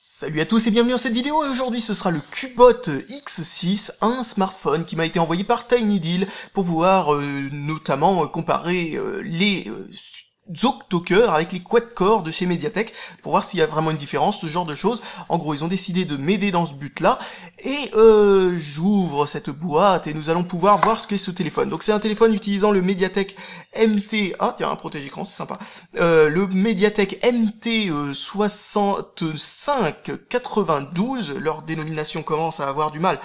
Salut à tous et bienvenue dans cette vidéo, et aujourd'hui ce sera le Cubot X6, un smartphone qui m'a été envoyé par TinyDeal pour pouvoir notamment comparer les octo-cœurs avec les quad-core de chez Mediatek pour voir s'il y a vraiment une différence, ce genre de choses. En gros, ils ont décidé de m'aider dans ce but-là, et j'ouvre cette boîte et nous allons pouvoir voir ce qu'est ce téléphone. Donc c'est un téléphone utilisant le Mediatek MT, ah tiens, un protège-écran, c'est sympa, le Mediatek MT 6592, leur dénomination commence à avoir du mal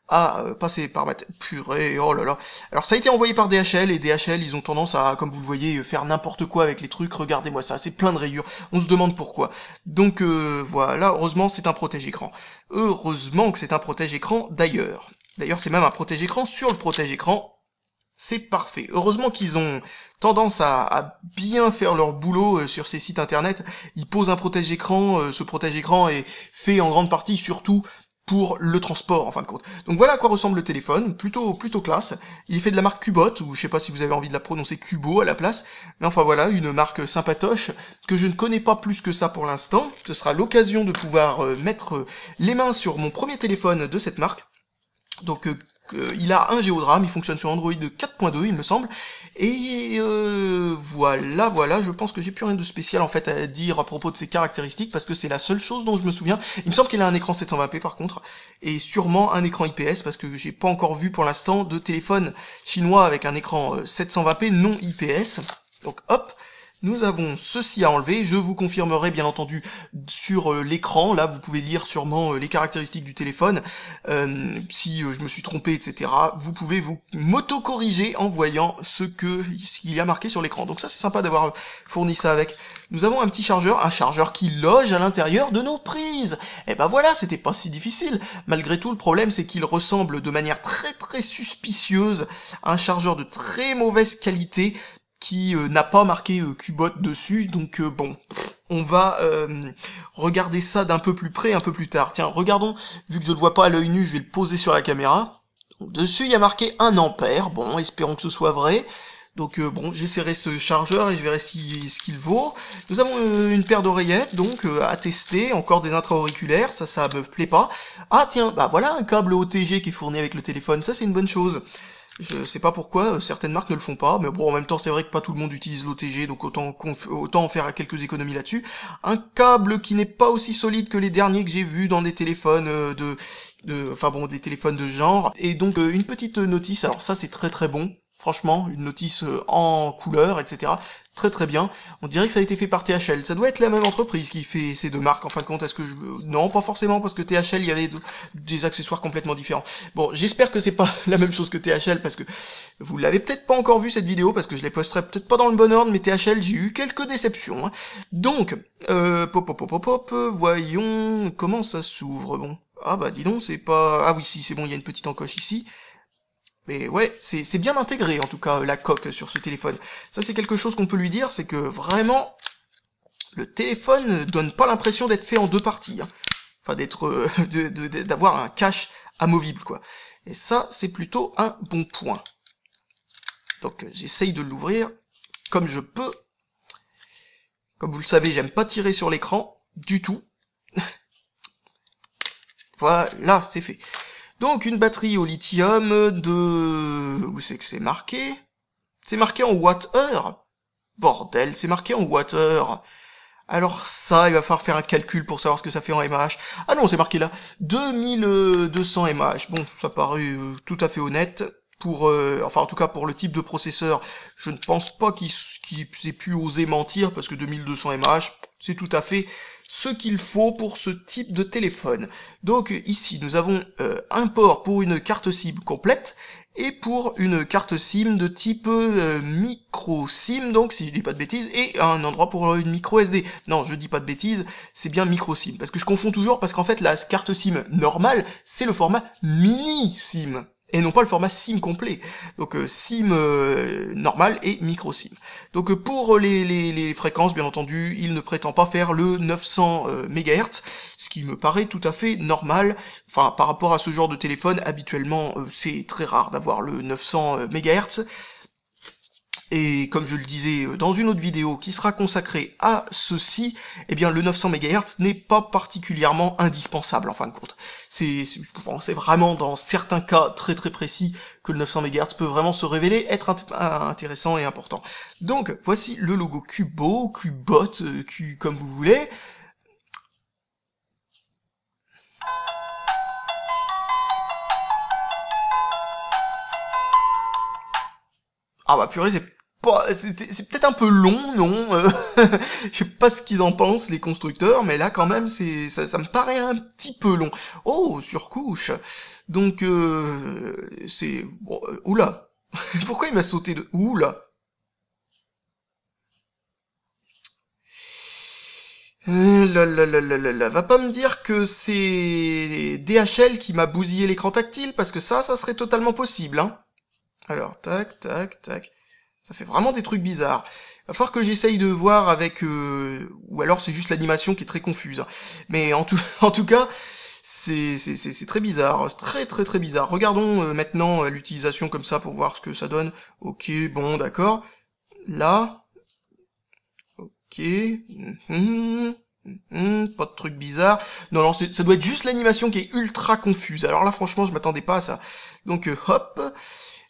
à passer par ma tête. Purée, oh là là. Alors ça a été envoyé par DHL, et DHL, ils ont tendance à, comme vous le voyez, faire n'importe quoi avec les trucs. Regardez-moi ça, c'est plein de rayures. On se demande pourquoi. Donc voilà, heureusement c'est un protège-écran. Heureusement que c'est un protège-écran d'ailleurs. D'ailleurs c'est même un protège-écran sur le protège-écran. C'est parfait. Heureusement qu'ils ont tendance à bien faire leur boulot sur ces sites internet. Ils posent un protège-écran, ce protège-écran est fait en grande partie surtout pour le transport en fin de compte. Donc voilà à quoi ressemble le téléphone, plutôt classe. Il est fait de la marque Cubot, ou je sais pas si vous avez envie de la prononcer Cubo à la place, mais enfin voilà, une marque sympatoche, que je ne connais pas plus que ça pour l'instant. Ce sera l'occasion de pouvoir mettre les mains sur mon premier téléphone de cette marque. Donc il a un géodrame, il fonctionne sur Android 4.2 il me semble, et voilà, je pense que j'ai plus rien de spécial en fait à dire à propos de ses caractéristiques, parce que c'est la seule chose dont je me souviens. Il me semble qu'il a un écran 720p par contre, et sûrement un écran IPS, parce que j'ai pas encore vu pour l'instant de téléphone chinois avec un écran 720p non IPS. Donc hop, nous avons ceci à enlever. Je vous confirmerai bien entendu sur l'écran, là vous pouvez lire sûrement les caractéristiques du téléphone, si je me suis trompé, etc. Vous pouvez vous m'auto-corriger en voyant ce qu'il y a marqué sur l'écran. Donc ça c'est sympa d'avoir fourni ça avec. Nous avons un petit chargeur, un chargeur qui loge à l'intérieur de nos prises. Et ben voilà, c'était pas si difficile. Malgré tout, le problème c'est qu'il ressemble de manière très suspicieuse à un chargeur de très mauvaise qualité, qui n'a pas marqué Cubot dessus, donc bon, on va regarder ça d'un peu plus près un peu plus tard. Tiens, regardons, vu que je ne le vois pas à l'œil nu, je vais le poser sur la caméra. Donc, dessus, il y a marqué 1 ampère, bon, espérons que ce soit vrai. Donc bon, j'essaierai ce chargeur et je verrai ce qu'il vaut. Nous avons une paire d'oreillettes, donc à tester, encore des intra-auriculaires, ça me plaît pas. Ah tiens, bah voilà un câble OTG qui est fourni avec le téléphone, ça c'est une bonne chose. Je sais pas pourquoi certaines marques ne le font pas, mais bon, en même temps, c'est vrai que pas tout le monde utilise l'OTG, donc autant en faire quelques économies là-dessus. Un câble qui n'est pas aussi solide que les derniers que j'ai vus dans des téléphones enfin bon, des téléphones de genre. Et donc une petite notice, alors ça c'est très bon. Franchement, une notice en couleur, etc. Très bien. On dirait que ça a été fait par THL. Ça doit être la même entreprise qui fait ces deux marques. En fin de compte, est-ce que non, pas forcément, parce que THL, il y avait des accessoires complètement différents. Bon, j'espère que c'est pas la même chose que THL, parce que vous l'avez peut-être pas encore vu cette vidéo, parce que je les posterai peut-être pas dans le bon ordre, mais THL, j'ai eu quelques déceptions. Hein. Donc, voyons comment ça s'ouvre. Bon, ah bah dis donc, c'est pas... Ah oui, si, c'est bon, il y a une petite encoche ici. Mais ouais, c'est bien intégré en tout cas la coque sur ce téléphone. Ça c'est quelque chose qu'on peut lui dire, c'est que vraiment le téléphone ne donne pas l'impression d'être fait en deux parties. Hein. Enfin d'être d'avoir un cache amovible quoi. Et ça c'est plutôt un bon point. Donc j'essaye de l'ouvrir comme je peux. Comme vous le savez, j'aime pas tirer sur l'écran du tout. Voilà, c'est fait. Donc une batterie au lithium de... Où c'est que c'est marqué? C'est marqué en Wh. Bordel, c'est marqué en Wh. Alors ça, il va falloir faire un calcul pour savoir ce que ça fait en mAh. Ah non, c'est marqué là. 2200 mAh. Bon, ça paraît tout à fait honnête. Pour, enfin en tout cas pour le type de processeur, je ne pense pas qu'il ait pu oser mentir, parce que 2200 mAh, c'est tout à fait ce qu'il faut pour ce type de téléphone. Donc ici nous avons un port pour une carte SIM complète et pour une carte SIM de type micro SIM, donc si je dis pas de bêtises, et un endroit pour une micro SD. Non, je dis pas de bêtises, c'est bien micro SIM, parce que je confonds toujours, parce qu'en fait la carte SIM normale, c'est le format mini SIM. Et non pas le format SIM complet. Donc SIM normal et micro SIM. Donc pour les fréquences, bien entendu, il ne prétend pas faire le 900 MHz, ce qui me paraît tout à fait normal. Enfin, par rapport à ce genre de téléphone, habituellement, c'est très rare d'avoir le 900 MHz. Et comme je le disais dans une autre vidéo qui sera consacrée à ceci, eh bien le 900 MHz n'est pas particulièrement indispensable en fin de compte. C'est vraiment dans certains cas très très précis que le 900 MHz peut vraiment se révéler être intéressant et important. Donc voici le logo Cubo, Cubot, Q comme vous voulez. Ah bah purée, c'est peut-être un peu long, non je sais pas ce qu'ils en pensent, les constructeurs, mais là quand même, ça me paraît un petit peu long. Oh, surcouche. Donc, c'est... Bon, oula. Pourquoi il m'a sauté de... Oula. Va pas me dire que c'est DHL qui m'a bousillé l'écran tactile, parce que ça serait totalement possible, hein. Alors, tac, tac, tac... Ça fait vraiment des trucs bizarres. Va falloir que j'essaye de voir avec... Ou alors c'est juste l'animation qui est très confuse. Mais en tout cas, c'est très bizarre. C'est très très très bizarre. Regardons maintenant l'utilisation comme ça pour voir ce que ça donne. Ok, bon, d'accord. Là. Ok. Pas de truc bizarre. Non, ça doit être juste l'animation qui est ultra confuse. Alors là, franchement, je m'attendais pas à ça. Donc, hop...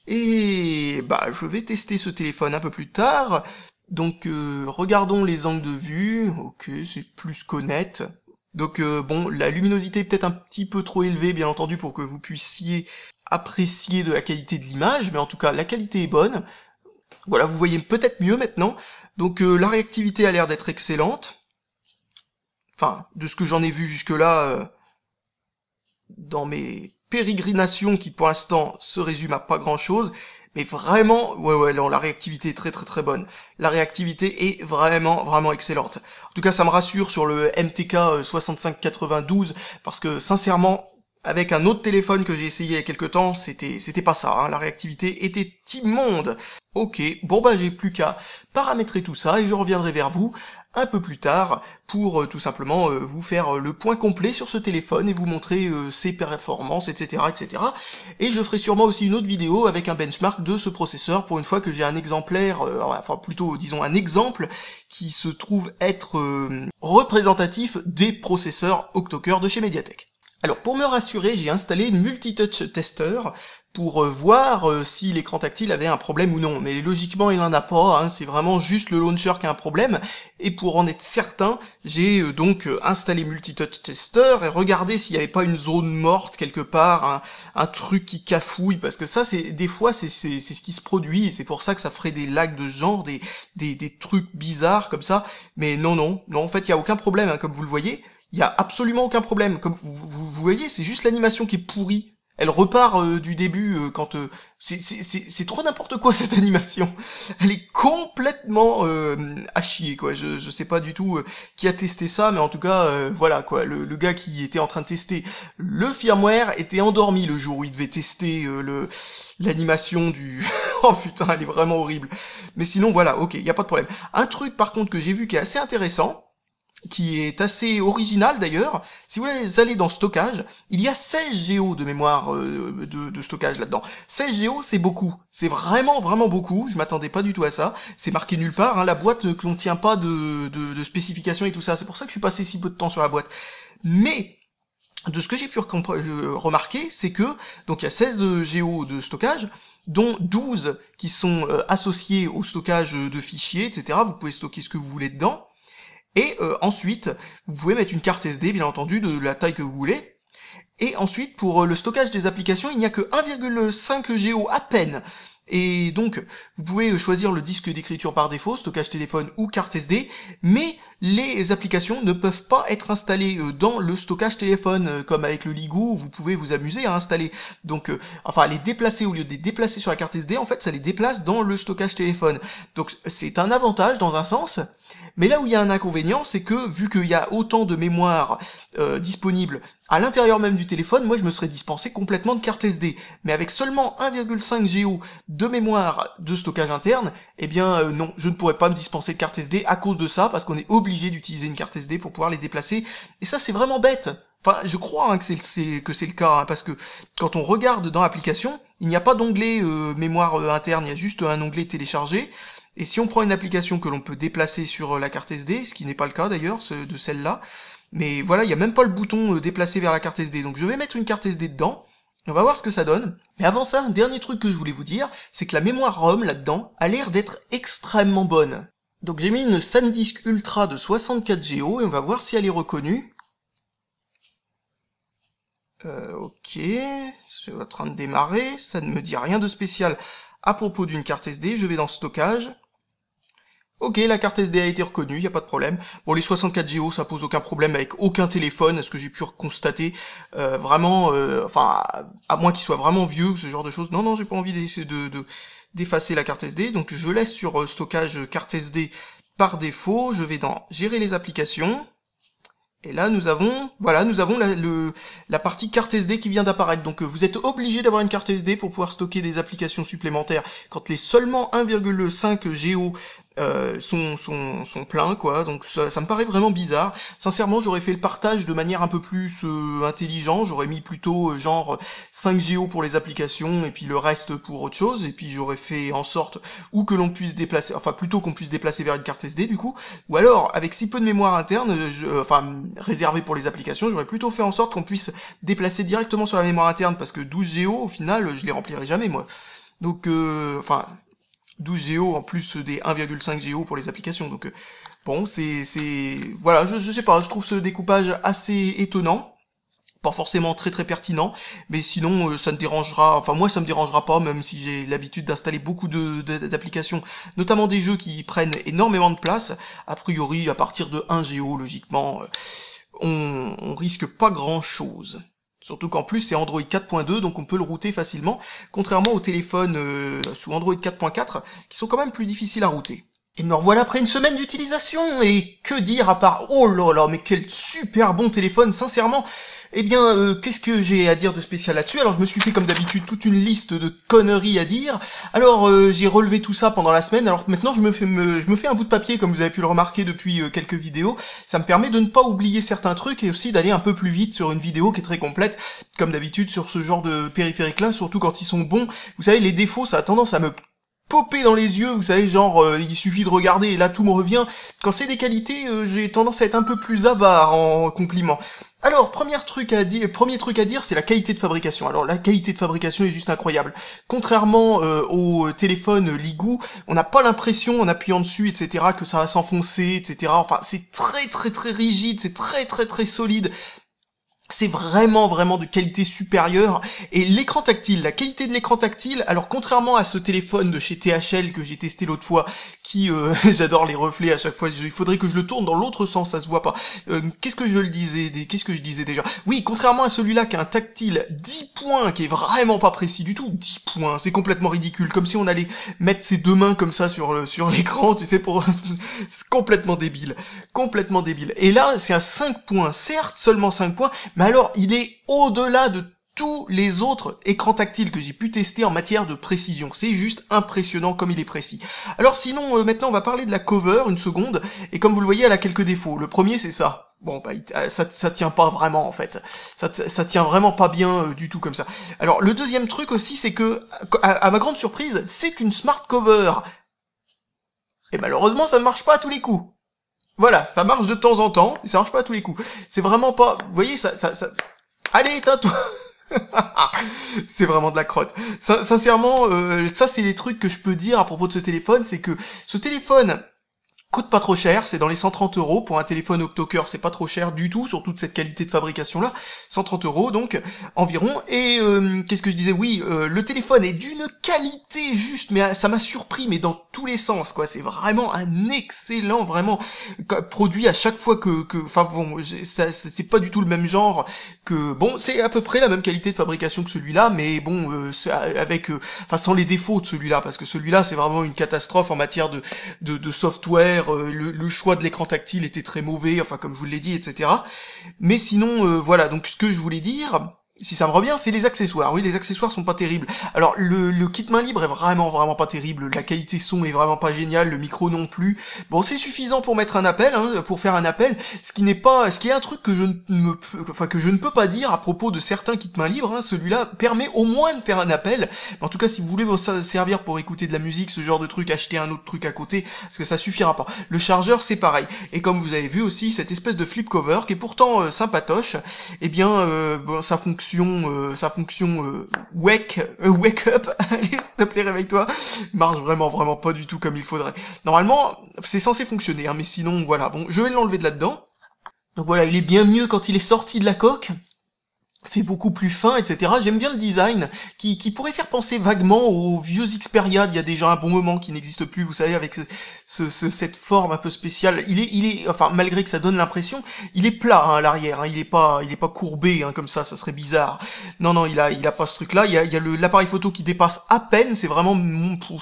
Et bah je vais tester ce téléphone un peu plus tard. Donc regardons les angles de vue. Ok, c'est plus qu'honnête. Donc bon, la luminosité est peut-être un petit peu trop élevée, bien entendu, pour que vous puissiez apprécier de la qualité de l'image, mais en tout cas la qualité est bonne. Voilà, vous voyez peut-être mieux maintenant. Donc la réactivité a l'air d'être excellente. Enfin, de ce que j'en ai vu jusque-là dans mes pérégrinations qui pour l'instant se résument à pas grand chose, mais vraiment, ouais, non, la réactivité est très très très bonne. La réactivité est vraiment vraiment excellente. En tout cas, ça me rassure sur le MTK 6592, parce que sincèrement, avec un autre téléphone que j'ai essayé il y a quelques temps, c'était pas ça, hein. La réactivité était immonde. Ok, bon bah j'ai plus qu'à paramétrer tout ça et je reviendrai vers vous un peu plus tard pour tout simplement vous faire le point complet sur ce téléphone et vous montrer ses performances, etc., etc. Et je ferai sûrement aussi une autre vidéo avec un benchmark de ce processeur pour une fois que j'ai un exemplaire, enfin plutôt disons un exemple qui se trouve être représentatif des processeurs octo-cœur de chez Mediatek. Alors pour me rassurer, j'ai installé une multi-touch tester pour voir si l'écran tactile avait un problème ou non. Mais logiquement, il n'en a pas, hein, c'est vraiment juste le launcher qui a un problème. Et pour en être certain, j'ai donc installé multi-touch tester et regardé s'il n'y avait pas une zone morte quelque part, un truc qui cafouille, parce que ça, des fois, c'est ce qui se produit, et c'est pour ça que ça ferait des lags de genre, des trucs bizarres comme ça. Mais non, en fait, il n'y a aucun problème, hein, comme vous le voyez. Il y a absolument aucun problème. Comme vous voyez, c'est juste l'animation qui est pourrie. Elle repart du début quand... c'est trop n'importe quoi cette animation. Elle est complètement à chier, quoi. Je sais pas du tout qui a testé ça, mais en tout cas, voilà, quoi. Le gars qui était en train de tester le firmware était endormi le jour où il devait tester l'animation du... Oh putain, elle est vraiment horrible. Mais sinon, voilà, ok, y a pas de problème. Un truc, par contre, que j'ai vu qui est assez intéressant, qui est assez original d'ailleurs, si vous allez dans stockage, il y a 16 Go de mémoire de stockage là-dedans. 16 Go, c'est beaucoup. C'est vraiment vraiment beaucoup, je m'attendais pas du tout à ça. C'est marqué nulle part, hein, la boîte ne contient pas de spécifications et tout ça, c'est pour ça que je suis passé si peu de temps sur la boîte. Mais de ce que j'ai pu remarquer, c'est que donc il y a 16 Go de stockage, dont 12 qui sont associés au stockage de fichiers, etc. Vous pouvez stocker ce que vous voulez dedans. Et ensuite, vous pouvez mettre une carte SD, bien entendu, de la taille que vous voulez. Et ensuite, pour le stockage des applications, il n'y a que 1,5 Go à peine. Et donc, vous pouvez choisir le disque d'écriture par défaut, stockage téléphone ou carte SD, mais les applications ne peuvent pas être installées dans le stockage téléphone, comme avec le Ligoo, vous pouvez vous amuser à installer. Donc, enfin, les déplacer, au lieu de les déplacer sur la carte SD, en fait, ça les déplace dans le stockage téléphone. Donc, c'est un avantage dans un sens, mais là où il y a un inconvénient, c'est que, vu qu'il y a autant de mémoire disponible à l'intérieur même du téléphone, moi je me serais dispensé complètement de carte SD. Mais avec seulement 1,5 Go de mémoire de stockage interne, eh bien non, je ne pourrais pas me dispenser de carte SD à cause de ça, parce qu'on est obligé d'utiliser une carte SD pour pouvoir les déplacer. Et ça c'est vraiment bête. Enfin, je crois hein, que c'est le cas, hein, parce que quand on regarde dans l'application, il n'y a pas d'onglet mémoire interne, il y a juste un onglet télécharger. Et si on prend une application que l'on peut déplacer sur la carte SD, ce qui n'est pas le cas d'ailleurs de celle-là, mais voilà, il n'y a même pas le bouton déplacer vers la carte SD, donc je vais mettre une carte SD dedans, on va voir ce que ça donne. Mais avant ça, un dernier truc que je voulais vous dire, c'est que la mémoire ROM là-dedans a l'air d'être extrêmement bonne. Donc j'ai mis une SanDisk Ultra de 64 Go et on va voir si elle est reconnue. Ok, c'est en train de démarrer, ça ne me dit rien de spécial à propos d'une carte SD, je vais dans stockage. Ok, la carte SD a été reconnue, y a pas de problème. Bon, les 64 Go, ça pose aucun problème avec aucun téléphone, à ce que j'ai pu constater. Vraiment, enfin, à moins qu'il soit vraiment vieux, ce genre de choses. Non, j'ai pas envie d'effacer la carte SD, donc je laisse sur stockage carte SD par défaut. Je vais dans gérer les applications. Et là, nous avons la partie carte SD qui vient d'apparaître. Donc, vous êtes obligé d'avoir une carte SD pour pouvoir stocker des applications supplémentaires. Quand les seulement 1,5 Go sont pleins, quoi. Donc, ça me paraît vraiment bizarre. Sincèrement, j'aurais fait le partage de manière un peu plus intelligent. J'aurais mis plutôt genre 5 Go pour les applications et puis le reste pour autre chose. Et puis, j'aurais fait en sorte ou que l'on puisse déplacer, enfin plutôt qu'on puisse déplacer vers une carte SD du coup. Ou alors, avec si peu de mémoire interne, réservé pour les applications, j'aurais plutôt fait en sorte qu'on puisse déplacer directement sur la mémoire interne, parce que 12 Go, au final, je les remplirai jamais, moi. Donc, 12 Go en plus des 1,5 Go pour les applications, donc, bon, voilà, je sais pas, je trouve ce découpage assez étonnant, pas forcément très pertinent, mais sinon, ça me dérangera, enfin, moi, ça me dérangera pas, même si j'ai l'habitude d'installer beaucoup d'applications, notamment des jeux qui prennent énormément de place. A priori, à partir de 1 Go, logiquement, on risque pas grand chose. Surtout qu'en plus c'est Android 4.2, donc on peut le router facilement, contrairement aux téléphones sous Android 4.4, qui sont quand même plus difficiles à router. Et me revoilà après une semaine d'utilisation, et que dire à part, oh là là, mais quel super bon téléphone, sincèrement. Eh bien, qu'est-ce que j'ai à dire de spécial là-dessus? Alors je me suis fait comme d'habitude toute une liste de conneries à dire. Alors j'ai relevé tout ça pendant la semaine. Alors maintenant je me fais un bout de papier, comme vous avez pu le remarquer depuis quelques vidéos. Ça me permet de ne pas oublier certains trucs et aussi d'aller un peu plus vite sur une vidéo qui est très complète, comme d'habitude sur ce genre de périphériques là, surtout quand ils sont bons. Vous savez, les défauts, ça a tendance à me popper dans les yeux, vous savez, genre il suffit de regarder et là tout me revient. Quand c'est des qualités, j'ai tendance à être un peu plus avare en compliments. Alors, premier truc à dire, c'est la qualité de fabrication. Alors, la qualité de fabrication est juste incroyable. Contrairement au téléphone Ligoo, on n'a pas l'impression, en appuyant dessus, etc., que ça va s'enfoncer, etc. Enfin, c'est très rigide, c'est très solide. C'est vraiment de qualité supérieure. Et l'écran tactile, la qualité de l'écran tactile, alors contrairement à ce téléphone de chez THL que j'ai testé l'autre fois, qui, j'adore les reflets à chaque fois, il faudrait que je le tourne dans l'autre sens, ça se voit pas. Qu'est-ce que je disais déjà? Oui, contrairement à celui-là qui a un tactile 10 points, qui est vraiment pas précis du tout, 10 points, c'est complètement ridicule, comme si on allait mettre ses deux mains comme ça sur l'écran, tu sais, pour... c'est complètement débile. Et là, c'est à 5 points, certes, seulement 5 points, mais alors, il est au-delà de tous les autres écrans tactiles que j'ai pu tester en matière de précision. C'est juste impressionnant comme il est précis. Alors sinon, maintenant, on va parler de la cover, une seconde, et comme vous le voyez, elle a quelques défauts. Le premier, c'est ça. Bon, bah, ça tient pas vraiment, en fait. Ça tient vraiment pas bien du tout comme ça. Alors, le deuxième truc aussi, c'est que, à ma grande surprise, c'est une smart cover. Et malheureusement, ça ne marche pas à tous les coups. Voilà, ça marche de temps en temps, mais ça marche pas à tous les coups. C'est vraiment pas... Vous voyez, ça... Allez, éteins-toi. C'est vraiment de la crotte. Sincèrement, ça c'est les trucs que je peux dire à propos de ce téléphone, c'est que ce téléphone coûte pas trop cher, c'est dans les 130 € pour un téléphone octo-cœur, c'est pas trop cher du tout, sur toute cette qualité de fabrication là, 130 € donc environ. Et qu'est-ce que je disais? Oui, le téléphone est d'une qualité juste, mais ça m'a surpris, mais dans tous les sens quoi. C'est vraiment un excellent, vraiment produit à chaque fois enfin bon, c'est pas du tout le même genre que bon, c'est à peu près la même qualité de fabrication que celui-là, mais bon, avec, enfin sans les défauts de celui-là, parce que celui-là c'est vraiment une catastrophe en matière de software. Le choix de l'écran tactile était très mauvais, enfin comme je vous l'ai dit, etc. Mais sinon, voilà, donc ce que je voulais dire, si ça me revient, c'est les accessoires. Oui, les accessoires sont pas terribles. Alors, le kit main libre est vraiment pas terrible. La qualité son est vraiment pas géniale, le micro non plus. Bon, c'est suffisant pour mettre un appel, hein, pour faire un appel, ce qui est un truc que que je ne peux pas dire à propos de certains kits main libre, hein. Celui-là permet au moins de faire un appel. En tout cas, si vous voulez vous servir pour écouter de la musique, ce genre de truc, acheter un autre truc à côté, parce que ça suffira pas. Le chargeur, c'est pareil. Et comme vous avez vu aussi, cette espèce de flip cover, qui est pourtant sympatoche, eh bien, bon, sa fonction wake up, allez, s'il te plaît, réveille-toi, marche vraiment pas du tout comme il faudrait. Normalement, c'est censé fonctionner, hein, mais sinon, voilà. Bon, je vais l'enlever de là-dedans. Donc voilà, il est bien mieux quand il est sorti de la coque. Fait beaucoup plus fin, etc. J'aime bien le design, qui pourrait faire penser vaguement aux vieux Xperia d'il y a déjà un bon moment, qui n'existe plus, vous savez, avec cette forme un peu spéciale. Il est, enfin, malgré que ça donne l'impression, il est plat, hein, à l'arrière, hein, il est pas courbé, hein, comme ça serait bizarre. Non, il a pas ce truc-là, il y a l'appareil photo qui dépasse à peine, c'est vraiment,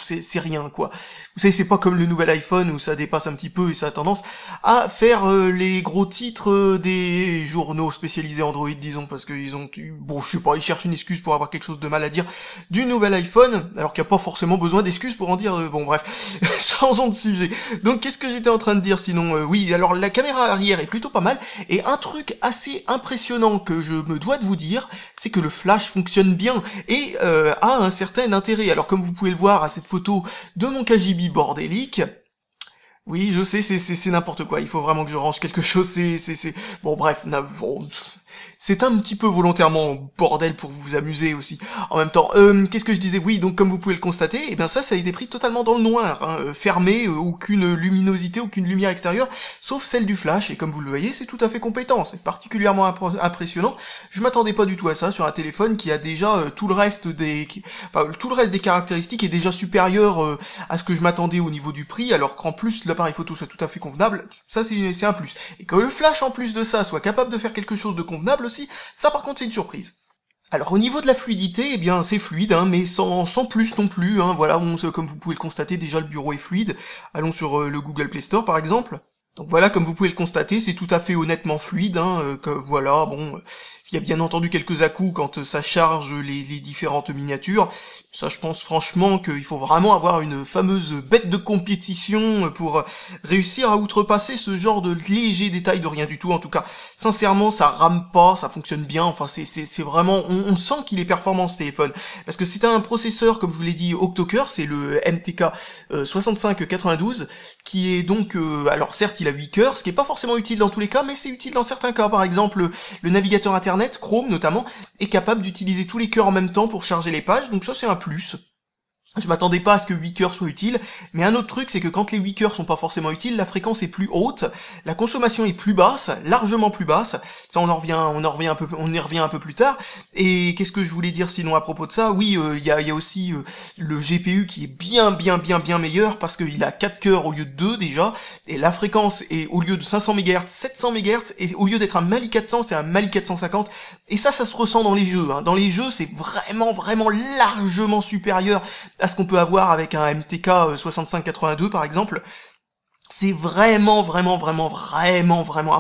c'est rien, quoi. Vous savez, c'est pas comme le nouvel iPhone où ça dépasse un petit peu et ça a tendance à faire les gros titres des journaux spécialisés Android, disons, parce que bon, je sais pas, ils cherchent une excuse pour avoir quelque chose de mal à dire du nouvel iPhone, alors qu'il n'y a pas forcément besoin d'excuses pour en dire, bon bref, changeons de sujet. Donc qu'est-ce que j'étais en train de dire sinon, oui, alors la caméra arrière est plutôt pas mal, et un truc assez impressionnant que je me dois de vous dire, c'est que le flash fonctionne bien, et a un certain intérêt. Alors comme vous pouvez le voir à cette photo de mon KGB bordélique, oui, je sais, c'est n'importe quoi, il faut vraiment que je range quelque chose, bon bref, bon, c'est un petit peu volontairement bordel pour vous amuser aussi. En même temps, qu'est-ce que je disais? Oui, donc comme vous pouvez le constater, eh bien ça a été pris totalement dans le noir, hein, fermé, aucune luminosité, aucune lumière extérieure, sauf celle du flash, et comme vous le voyez, c'est tout à fait compétent, c'est particulièrement impressionnant. Je m'attendais pas du tout à ça sur un téléphone qui a déjà tout le reste des caractéristiques est déjà supérieur à ce que je m'attendais au niveau du prix, alors qu'en plus l'appareil photo soit tout à fait convenable, ça c'est un plus. Et que le flash en plus de ça soit capable de faire quelque chose de convenable aussi, ça par contre c'est une surprise. Alors au niveau de la fluidité, eh bien c'est fluide, hein, mais sans plus non plus, hein, voilà, comme vous pouvez le constater, déjà le bureau est fluide. Allons sur le Google Play Store par exemple. Donc voilà, comme vous pouvez le constater, c'est tout à fait honnêtement fluide, hein, que voilà, bon, il y a bien entendu quelques à-coups quand ça charge les différentes miniatures. Ça, je pense franchement qu'il faut vraiment avoir une fameuse bête de compétition pour réussir à outrepasser ce genre de légers détails de rien du tout. En tout cas, sincèrement, ça rame pas, ça fonctionne bien, enfin, c'est vraiment, on sent qu'il est performant ce téléphone. Parce que c'est un processeur, comme je vous l'ai dit, octo-cœur, c'est le MTK 6592, qui est donc, alors certes, il a 8 cœurs, ce qui est pas forcément utile dans tous les cas, mais c'est utile dans certains cas. Par exemple, le navigateur internet, Chrome notamment, est capable d'utiliser tous les cœurs en même temps pour charger les pages, donc ça c'est un plus. Je m'attendais pas à ce que 8 cœurs soient utiles, mais un autre truc, c'est que quand les 8 cœurs sont pas forcément utiles, la fréquence est plus haute, la consommation est plus basse, largement plus basse. Ça, on y revient un peu plus tard. Et qu'est-ce que je voulais dire sinon à propos de ça? Oui, il y a aussi le GPU qui est bien meilleur parce qu'il a 4 cœurs au lieu de 2 déjà, et la fréquence est au lieu de 500 MHz, 700 MHz, et au lieu d'être un Mali 400, c'est un Mali 450. Et ça se ressent dans les jeux. Hein. Dans les jeux, c'est vraiment largement supérieur à ce qu'on peut avoir avec un MTK 6582 par exemple. C'est vraiment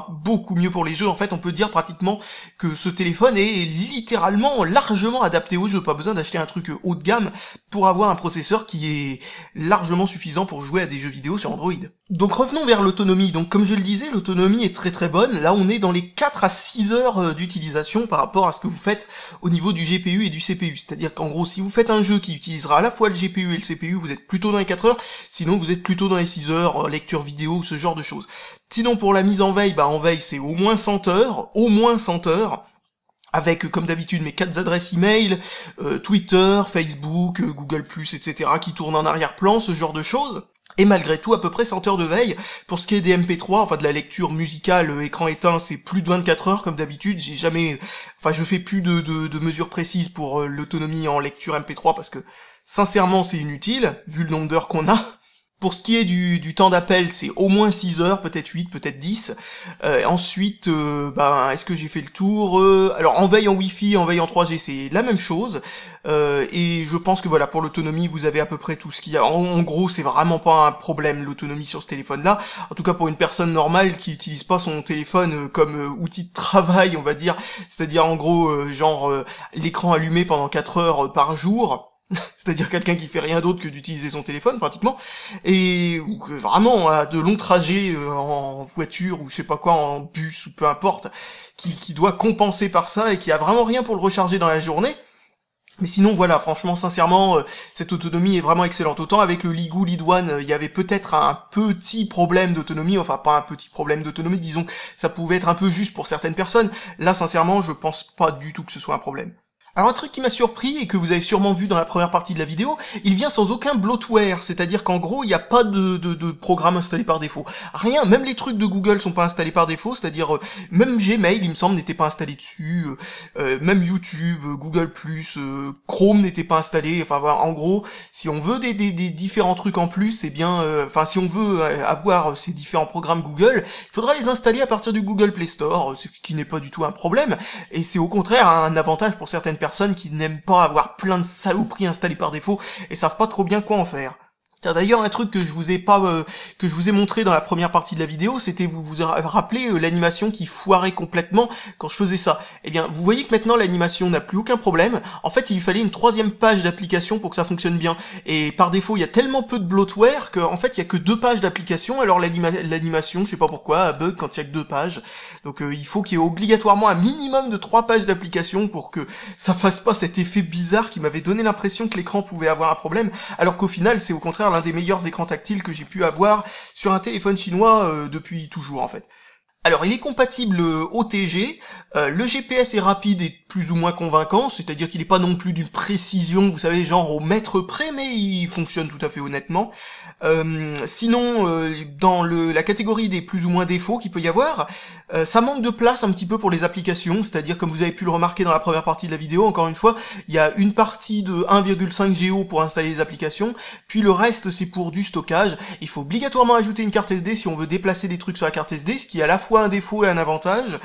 beaucoup mieux pour les jeux. En fait, on peut dire pratiquement que ce téléphone est littéralement largement adapté aux jeux. Pas besoin d'acheter un truc haut de gamme pour avoir un processeur qui est largement suffisant pour jouer à des jeux vidéo sur Android. Donc revenons vers l'autonomie. Donc comme je le disais, l'autonomie est très bonne. Là, on est dans les 4 à 6 heures d'utilisation par rapport à ce que vous faites au niveau du GPU et du CPU. C'est-à-dire qu'en gros, si vous faites un jeu qui utilisera à la fois le GPU et le CPU, vous êtes plutôt dans les 4 heures. Sinon, vous êtes plutôt dans les 6 heures, lecture vidéo, ce genre de choses. Sinon, pour la mise en veille, en veille, c'est au moins 100 heures, avec, comme d'habitude, mes 4 adresses email, Twitter, Facebook, Google+, etc., qui tournent en arrière-plan, ce genre de choses. Et malgré tout, à peu près 100 heures de veille. Pour ce qui est des MP3, enfin de la lecture musicale, écran éteint, c'est plus de 24 heures, comme d'habitude. Je fais plus de mesures précises pour l'autonomie en lecture MP3, parce que, sincèrement, c'est inutile, vu le nombre d'heures qu'on a. Pour ce qui est du temps d'appel, c'est au moins 6 heures, peut-être 8, peut-être 10. Ensuite, est-ce que j'ai fait le tour Alors en veille en Wi-Fi, en veille en 3G, c'est la même chose. Et je pense que voilà, pour l'autonomie, vous avez à peu près tout ce qu'il y a. En gros, c'est vraiment pas un problème l'autonomie sur ce téléphone-là. En tout cas, pour une personne normale qui utilise pas son téléphone comme outil de travail, on va dire. C'est-à-dire en gros, l'écran allumé pendant 4 heures par jour. C'est-à-dire quelqu'un qui fait rien d'autre que d'utiliser son téléphone pratiquement, et ou que vraiment a de longs trajets en voiture ou je sais pas quoi, en bus ou peu importe, qui doit compenser par ça et qui a vraiment rien pour le recharger dans la journée. Mais sinon voilà, franchement, sincèrement, cette autonomie est vraiment excellente. Autant avec le Ligoo Lead One, il y avait peut-être un petit problème d'autonomie, enfin pas un petit problème d'autonomie, disons, ça pouvait être un peu juste pour certaines personnes. Là, sincèrement, je pense pas du tout que ce soit un problème. Alors un truc qui m'a surpris et que vous avez sûrement vu dans la première partie de la vidéo, il vient sans aucun bloatware, c'est-à-dire qu'en gros il n'y a pas de programme installé par défaut. Rien, même les trucs de Google sont pas installés par défaut, c'est-à-dire même Gmail il me semble n'était pas installé dessus, même YouTube, Google+, Chrome n'était pas installé, enfin voilà, en gros si on veut des différents trucs en plus, c'est bien, si on veut avoir ces différents programmes Google, il faudra les installer à partir du Google Play Store, ce qui n'est pas du tout un problème, et c'est au contraire un avantage pour certaines personnes qui n'aiment pas avoir plein de saloperies installées par défaut et savent pas trop bien quoi en faire. Tiens, d'ailleurs, un truc que je vous ai montré dans la première partie de la vidéo, c'était vous rappelez l'animation qui foirait complètement quand je faisais ça. Eh bien, vous voyez que maintenant l'animation n'a plus aucun problème. En fait, il lui fallait une 3e page d'application pour que ça fonctionne bien. Et par défaut, il y a tellement peu de bloatware qu'en fait, il y a que 2 pages d'application. Alors l'animation, je sais pas pourquoi, bug quand il y a que 2 pages. Donc il faut qu'il y ait obligatoirement un minimum de 3 pages d'application pour que ça fasse pas cet effet bizarre qui m'avait donné l'impression que l'écran pouvait avoir un problème. Alors qu'au final, c'est au contraire l'un des meilleurs écrans tactiles que j'ai pu avoir sur un téléphone chinois depuis toujours en fait. Alors il est compatible OTG, le GPS est rapide et plus ou moins convaincant, c'est-à-dire qu'il n'est pas non plus d'une précision, vous savez, genre au mètre près, mais il fonctionne tout à fait honnêtement. Sinon, dans la catégorie des plus ou moins défauts qu'il peut y avoir, ça manque de place un petit peu pour les applications, c'est-à-dire comme vous avez pu le remarquer dans la première partie de la vidéo, encore une fois, il y a une partie de 1,5 Go pour installer les applications, puis le reste c'est pour du stockage. Il faut obligatoirement ajouter une carte SD si on veut déplacer des trucs sur la carte SD, ce qui est à la fois un défaut et un avantage.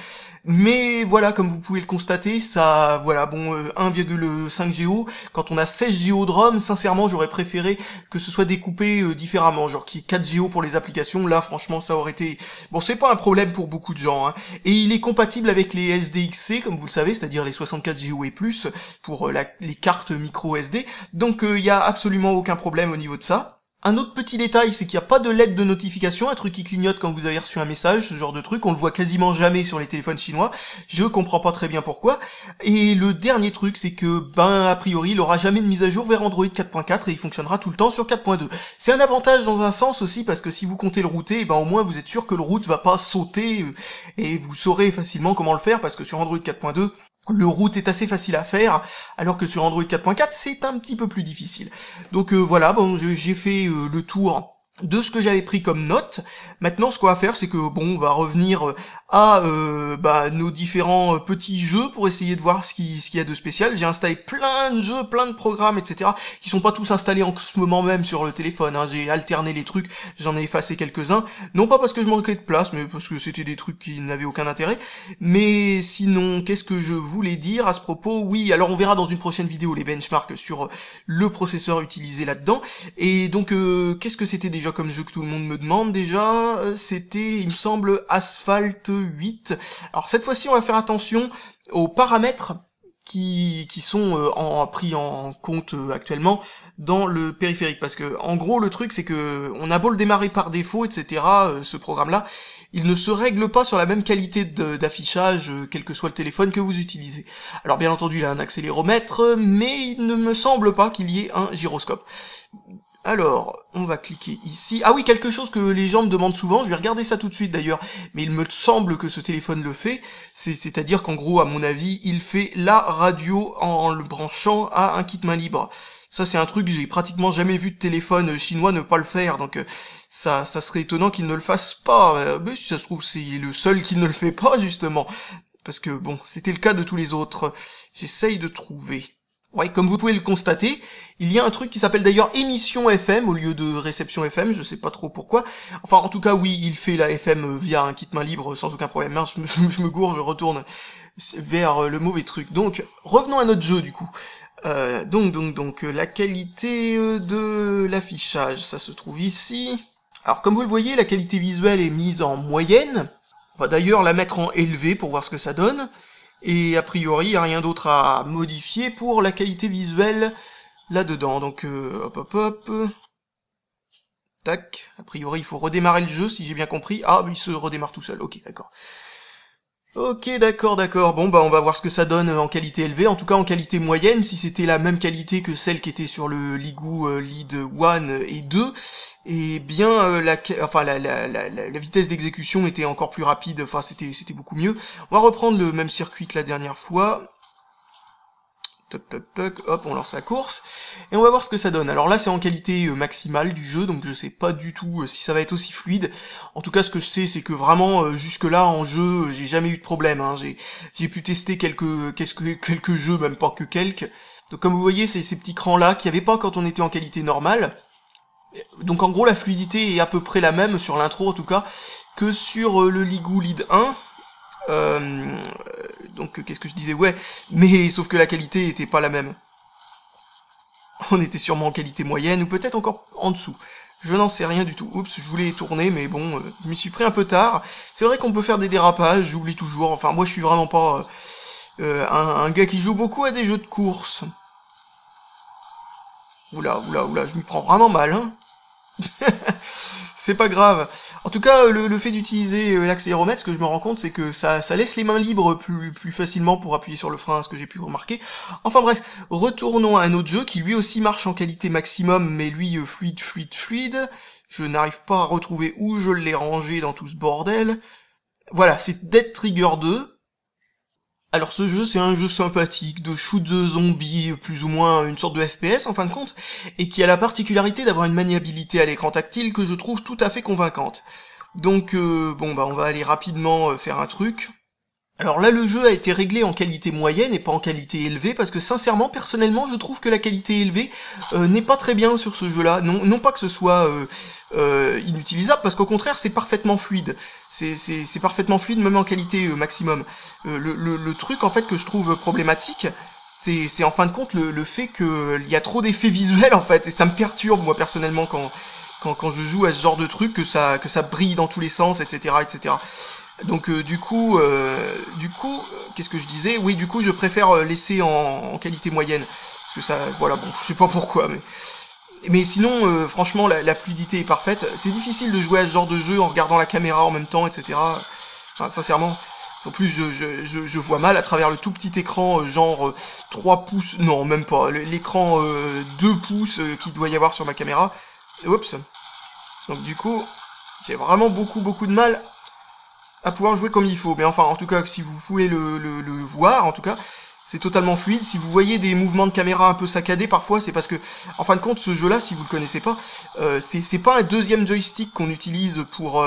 Mais voilà, comme vous pouvez le constater, ça, voilà, 1,5 Go, quand on a 16 Go de ROM, sincèrement, j'aurais préféré que ce soit découpé différemment, genre qu'il y ait 4 Go pour les applications, là, franchement, ça aurait été... Bon, c'est pas un problème pour beaucoup de gens, hein. Et il est compatible avec les SDXC, comme vous le savez, c'est-à-dire les 64 Go et plus, pour les cartes micro SD, donc il y a absolument aucun problème au niveau de ça. Un autre petit détail, c'est qu'il n'y a pas de LED de notification, un truc qui clignote quand vous avez reçu un message, ce genre de truc, on le voit quasiment jamais sur les téléphones chinois, je comprends pas très bien pourquoi. Et le dernier truc, c'est que, a priori, il aura jamais de mise à jour vers Android 4.4 et il fonctionnera tout le temps sur 4.2. C'est un avantage dans un sens aussi, parce que si vous comptez le router, au moins vous êtes sûr que le route va pas sauter, et vous saurez facilement comment le faire, parce que sur Android 4.2, le root est assez facile à faire, alors que sur Android 4.4, c'est un petit peu plus difficile. Donc voilà, j'ai fait le tour de ce que j'avais pris comme note. Maintenant, ce qu'on va faire, c'est que on va revenir à nos différents petits jeux pour essayer de voir ce qu'il y a de spécial. J'ai installé plein de jeux, plein de programmes, etc. qui sont pas tous installés en ce moment même sur le téléphone, hein. J'ai alterné les trucs, j'en ai effacé quelques-uns. Non pas parce que je manquais de place, mais parce que c'était des trucs qui n'avaient aucun intérêt. Mais sinon, qu'est-ce que je voulais dire à ce propos? Oui, alors on verra dans une prochaine vidéo les benchmarks sur le processeur utilisé là-dedans. Et donc, qu'est-ce que c'était déjà comme jeu que tout le monde me demande déjà? C'était, il me semble, Asphalt 8. Alors cette fois-ci, on va faire attention aux paramètres qui sont pris en compte actuellement dans le périphérique, parce que en gros le truc c'est que on a beau le démarrer par défaut, etc. Ce programme-là, il ne se règle pas sur la même qualité d'affichage, quel que soit le téléphone que vous utilisez. Alors bien entendu, il a un accéléromètre, mais il ne me semble pas qu'il y ait un gyroscope. Alors, on va cliquer ici. Ah oui, quelque chose que les gens me demandent souvent, je vais regarder ça tout de suite d'ailleurs, mais il me semble que ce téléphone le fait, c'est-à-dire qu'en gros, à mon avis, il fait la radio en le branchant à un kit main libre. Ça, c'est un truc que j'ai pratiquement jamais vu de téléphone chinois ne pas le faire, donc ça serait étonnant qu'il ne le fasse pas. Mais si ça se trouve, c'est le seul qui ne le fait pas, justement. Parce que, bon, c'était le cas de tous les autres. J'essaye de trouver... Ouais, comme vous pouvez le constater, il y a un truc qui s'appelle d'ailleurs émission FM au lieu de réception FM, je sais pas trop pourquoi. Enfin, en tout cas, oui, il fait la FM via un kit main libre sans aucun problème. Mince, je me gourre, je retourne vers le mauvais truc. Donc, revenons à notre jeu, du coup. Donc, la qualité de l'affichage, ça se trouve ici. Alors, comme vous le voyez, la qualité visuelle est mise en moyenne. On va d'ailleurs la mettre en élevé pour voir ce que ça donne. Et a priori, il n'y a rien d'autre à modifier pour la qualité visuelle là-dedans. Donc, hop. Tac. A priori, il faut redémarrer le jeu, si j'ai bien compris. Ah, il se redémarre tout seul. Ok, d'accord. Ok, d'accord. Bon, bah, on va voir ce que ça donne en qualité élevée. En tout cas, en qualité moyenne, si c'était la même qualité que celle qui était sur le Ligou Lead 1 et 2, et bien, la vitesse d'exécution était encore plus rapide. Enfin, c'était beaucoup mieux. On va reprendre le même circuit que la dernière fois. Toc, hop, on lance la course, et on va voir ce que ça donne. Alors là, c'est en qualité maximale du jeu, donc je sais pas du tout si ça va être aussi fluide. En tout cas, ce que je sais, c'est que vraiment, jusque-là, en jeu, j'ai jamais eu de problème, hein. J'ai pu tester quelques jeux, même pas que quelques. Donc comme vous voyez, c'est ces petits crans-là qu'il n'y avait pas quand on était en qualité normale. Donc en gros, la fluidité est à peu près la même, sur l'intro en tout cas, que sur le Ligou Lead 1. Donc qu'est-ce que je disais, ouais, mais sauf que la qualité était pas la même. On était sûrement en qualité moyenne, ou peut-être encore en dessous. Je n'en sais rien du tout. Oups, je voulais tourner, mais bon, je m'y suis pris un peu tard. C'est vrai qu'on peut faire des dérapages, j'oublie toujours. Enfin, moi je suis vraiment pas un gars qui joue beaucoup à des jeux de course. Oula, je m'y prends vraiment mal, hein. C'est pas grave. En tout cas, le fait d'utiliser l'accéléromètre, ce que je me rends compte, c'est que ça laisse les mains libres plus facilement pour appuyer sur le frein, ce que j'ai pu remarquer. Enfin bref, retournons à un autre jeu qui lui aussi marche en qualité maximum, mais lui fluide. Je n'arrive pas à retrouver où je l'ai rangé dans tout ce bordel. Voilà, c'est Dead Trigger 2. Alors ce jeu, c'est un jeu sympathique, de shoot de zombies, plus ou moins une sorte de FPS en fin de compte, et qui a la particularité d'avoir une maniabilité à l'écran tactile que je trouve tout à fait convaincante. Donc bon bah on va aller rapidement faire un truc. Alors là, le jeu a été réglé en qualité moyenne et pas en qualité élevée, parce que sincèrement, personnellement, je trouve que la qualité élevée n'est pas très bien sur ce jeu-là. Non pas que ce soit inutilisable, parce qu'au contraire, c'est parfaitement fluide. C'est parfaitement fluide, même en qualité maximum. Le truc, en fait, que je trouve problématique, c'est en fin de compte le fait qu'il y a trop d'effets visuels, en fait, et ça me perturbe, moi, personnellement, quand je joue à ce genre de truc, que ça brille dans tous les sens, etc., etc. Donc du coup, qu'est-ce que je disais? Oui, du coup, je préfère laisser en qualité moyenne, parce que ça, voilà, bon, je sais pas pourquoi, mais sinon, franchement, la fluidité est parfaite. C'est difficile de jouer à ce genre de jeu en regardant la caméra en même temps, etc. Enfin, sincèrement. En plus, je vois mal à travers le tout petit écran, genre 3 pouces, non, même pas, l'écran 2 pouces qu'il doit y avoir sur ma caméra. Oups. Donc du coup, j'ai vraiment beaucoup de mal à pouvoir jouer comme il faut. Mais enfin, en tout cas, si vous pouvez le voir, en tout cas, c'est totalement fluide. Si vous voyez des mouvements de caméra un peu saccadés parfois, c'est parce que, en fin de compte, ce jeu-là, si vous le connaissez pas, c'est pas un deuxième joystick qu'on utilise pour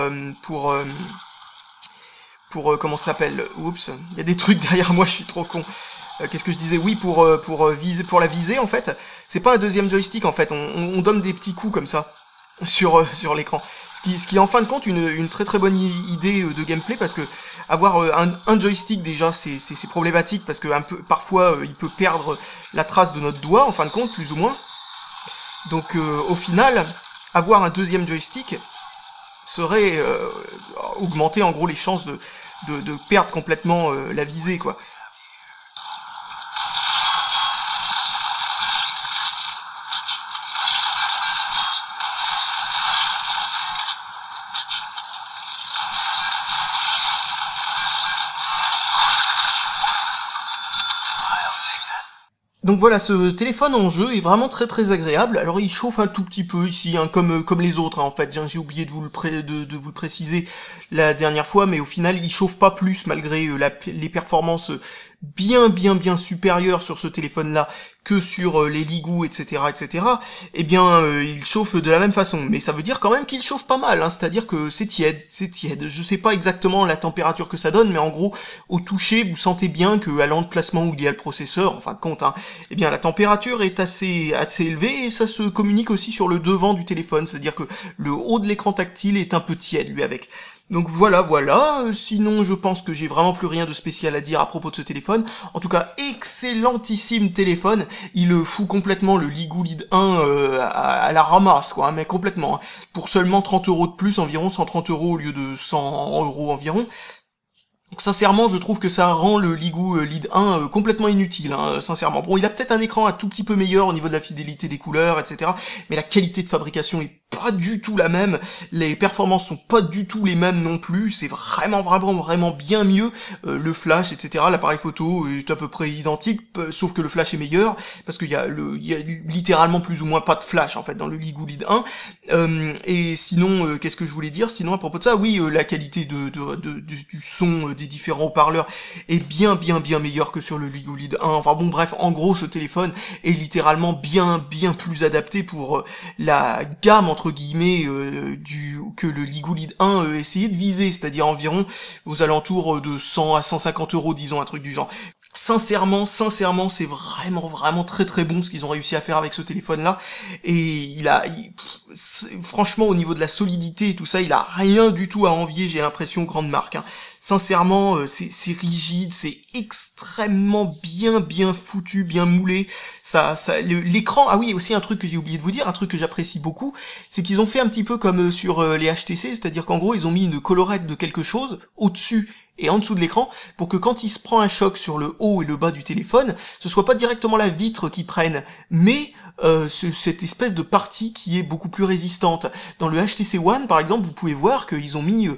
comment ça s'appelle? Oups, il y a des trucs derrière moi, je suis trop con. Qu'est-ce que je disais? Oui, pour la visée, en fait. C'est pas un deuxième joystick, en fait. On donne des petits coups comme ça sur l'écran. Ce qui est en fin de compte une très bonne idée de gameplay, parce que avoir un joystick déjà c'est problématique, parce que parfois il peut perdre la trace de notre doigt en fin de compte, plus ou moins. Donc au final, avoir un deuxième joystick serait augmenter en gros les chances de perdre complètement la visée, quoi. Donc voilà, ce téléphone en jeu est vraiment très agréable. Alors il chauffe un tout petit peu ici, hein, comme les autres, hein, en fait. J'ai oublié de vous le préciser la dernière fois, mais au final il chauffe pas plus malgré les performances bien supérieure sur ce téléphone-là que sur les Ligou, etc., eh bien, il chauffe de la même façon. Mais ça veut dire quand même qu'il chauffe pas mal, hein, c'est-à-dire que c'est tiède. Je sais pas exactement la température que ça donne, mais en gros, au toucher, vous sentez bien que à l'emplacement où il y a le processeur, en fin de compte, hein, eh bien, la température est assez élevée, et ça se communique aussi sur le devant du téléphone, c'est-à-dire que le haut de l'écran tactile est un peu tiède, lui, avec. Donc voilà. Sinon, je pense que j'ai vraiment plus rien de spécial à dire à propos de ce téléphone. En tout cas, excellentissime téléphone. Il fout complètement le Ligou Lead 1 à la ramasse, quoi, hein, mais complètement. Hein. Pour seulement 30 € de plus, environ 130 € au lieu de 100 € environ. Donc sincèrement, je trouve que ça rend le Ligou Lead 1 complètement inutile, hein, sincèrement. Bon, il a peut-être un écran un tout petit peu meilleur au niveau de la fidélité des couleurs, etc. Mais la qualité de fabrication est pas du tout la même, les performances sont pas du tout les mêmes non plus, c'est vraiment bien mieux, le flash, etc. L'appareil photo est à peu près identique, sauf que le flash est meilleur, parce qu'il y a littéralement plus ou moins pas de flash, en fait, dans le Ligou Lead 1, et sinon, qu'est-ce que je voulais dire, sinon, à propos de ça, oui, la qualité du son des différents haut-parleurs est bien meilleure que sur le Ligou Lead 1, enfin bon, bref, en gros, ce téléphone est littéralement bien plus adapté pour la gamme, entre guillemets, que le Ligou Lead 1 essayait de viser, c'est-à-dire environ aux alentours de 100 à 150 €, disons, un truc du genre. Sincèrement, c'est vraiment très bon ce qu'ils ont réussi à faire avec ce téléphone-là, et franchement, au niveau de la solidité et tout ça, il a rien du tout à envier, j'ai l'impression, aux grandes marques, hein. Sincèrement, c'est rigide, c'est extrêmement bien foutu, bien moulé. L'écran, ah oui, aussi un truc que j'ai oublié de vous dire, un truc que j'apprécie beaucoup, c'est qu'ils ont fait un petit peu comme sur les HTC, c'est-à-dire qu'en gros, ils ont mis une collerette de quelque chose au-dessus et en dessous de l'écran, pour que quand il se prend un choc sur le haut et le bas du téléphone, ce soit pas directement la vitre qui prenne, mais cette espèce de partie qui est beaucoup plus résistante. Dans le HTC One, par exemple, vous pouvez voir qu'ils ont mis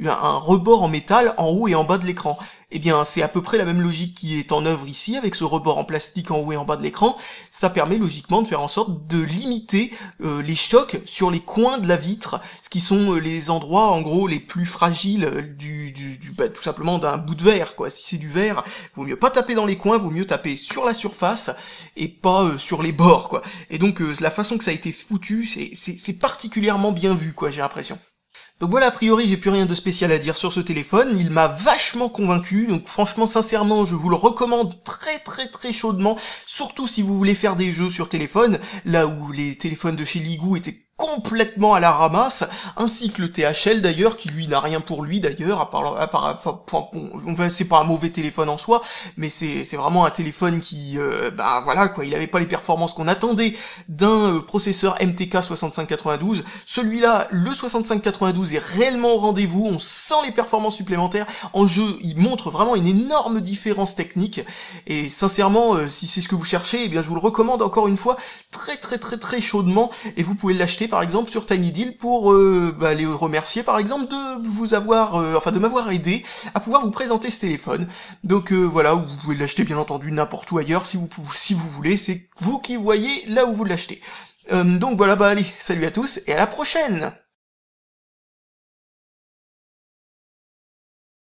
un rebord en métal en haut et en bas de l'écran. Eh bien, c'est à peu près la même logique qui est en œuvre ici, avec ce rebord en plastique en haut et en bas de l'écran. Ça permet logiquement de faire en sorte de limiter les chocs sur les coins de la vitre, ce qui sont les endroits, en gros, les plus fragiles tout simplement d'un bout de verre, quoi. Si c'est du verre, vaut mieux pas taper dans les coins, vaut mieux taper sur la surface, et pas sur les bords, quoi. Et donc, la façon que ça a été foutu, c'est particulièrement bien vu, quoi, j'ai l'impression. Donc voilà, a priori, j'ai plus rien de spécial à dire sur ce téléphone, il m'a vachement convaincu, donc franchement, sincèrement, je vous le recommande très chaudement, surtout si vous voulez faire des jeux sur téléphone, là où les téléphones de chez Ligou étaient complètement à la ramasse, ainsi que le THL d'ailleurs, qui lui n'a rien pour lui d'ailleurs, c'est pas un mauvais téléphone en soi, mais c'est vraiment un téléphone qui, voilà quoi, il avait pas les performances qu'on attendait d'un processeur MTK 6592. Celui-là, le 6592 est réellement au rendez-vous, on sent les performances supplémentaires, en jeu, il montre vraiment une énorme différence technique, et sincèrement, si c'est ce que vous cherchez, eh bien je vous le recommande encore une fois, très chaudement, et vous pouvez l'acheter par exemple sur Tiny Deal pour les remercier par exemple de vous avoir, de m'avoir aidé à pouvoir vous présenter ce téléphone. Donc voilà, vous pouvez l'acheter bien entendu n'importe où ailleurs si vous voulez, c'est vous qui voyez là où vous l'achetez. Donc voilà, allez, salut à tous et à la prochaine.